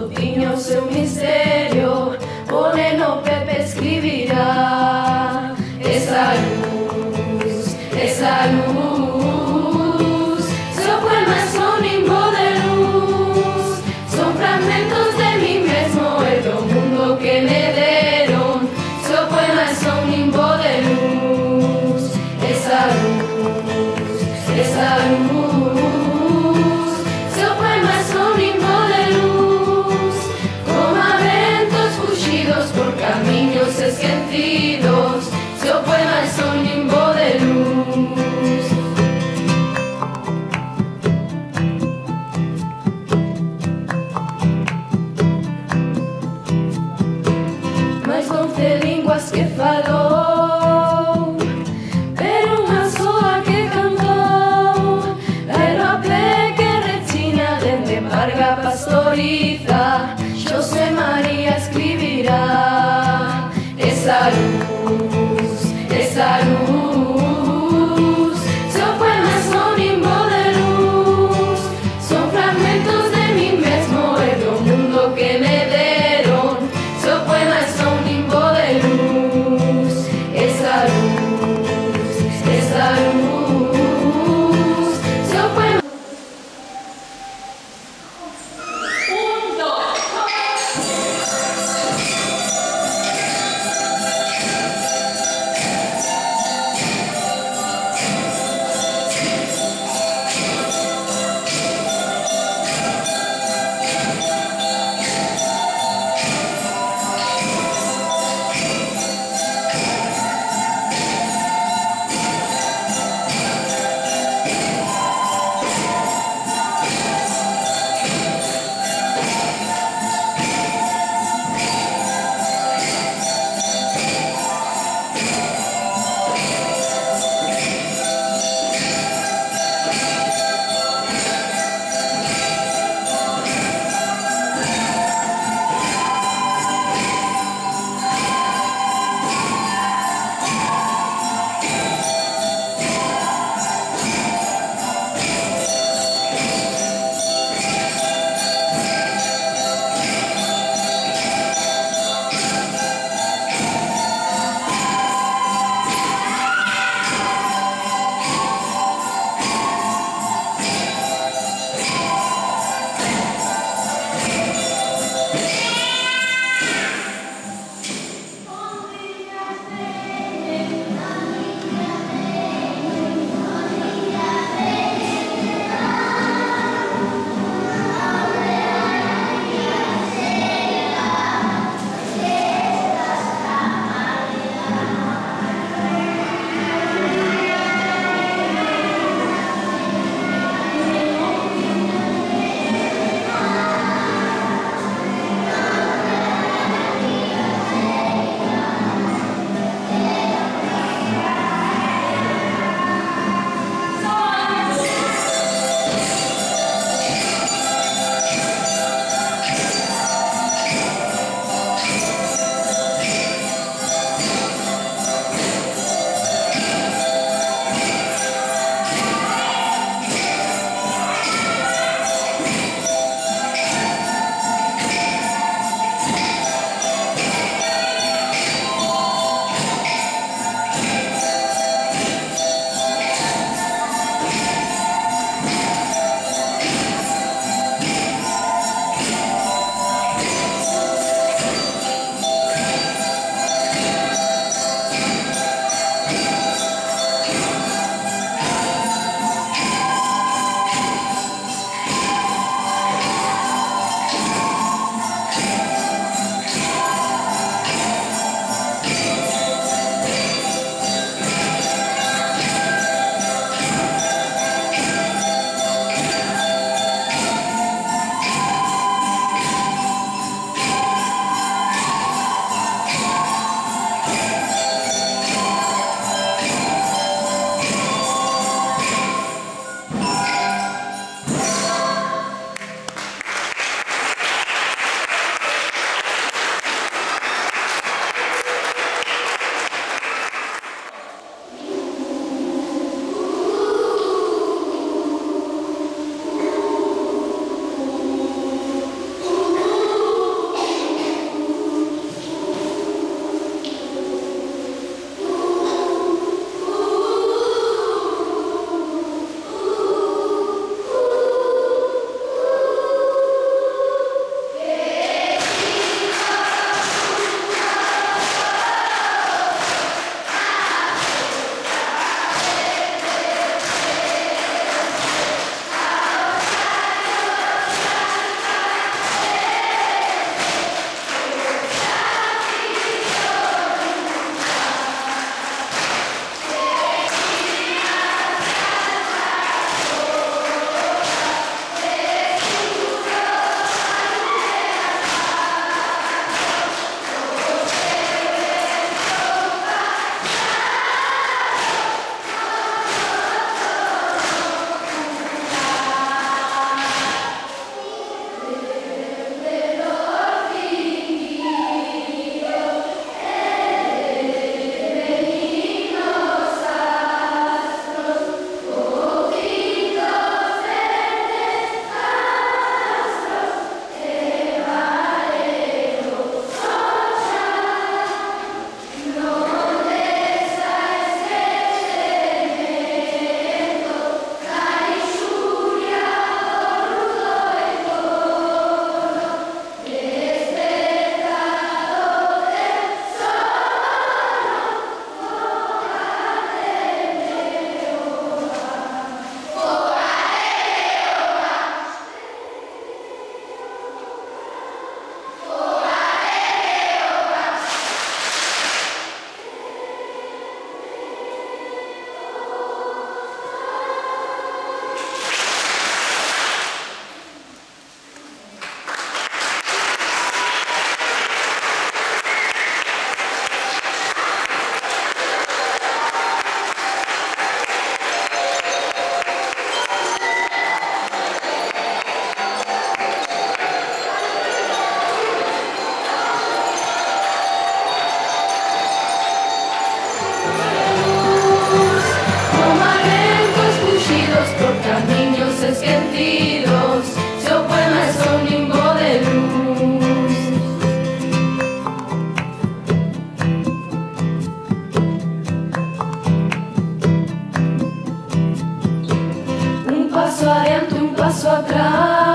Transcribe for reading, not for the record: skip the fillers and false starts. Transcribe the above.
mundo tiña o seu misterio, o neno Pepe escribirá esa luz, esa luz. Seu poema é só un nimbo de luz, son fragmentos de mí mesmo e do mundo que me deron. Seu poema é só un nimbo de luz, esa luz, esa luz. Seu poema é só un nimbo de luz, como ventos fugidos por caminos esquecidos. Seu poema é só un nimbo de luz. Mais 11 línguas que falou, pero unha soa que cantou. Aerope que rechina dende Parga Pastoriza, José María escribirá esa luz, esa luz. Seu poema é só un nimbo de luz, son fragmentos de mí mesmo e do mundo que me deron. Seu poema é só un nimbo de luz, esa luz, esa luz. Seu poema. Un, dos, paso atrás.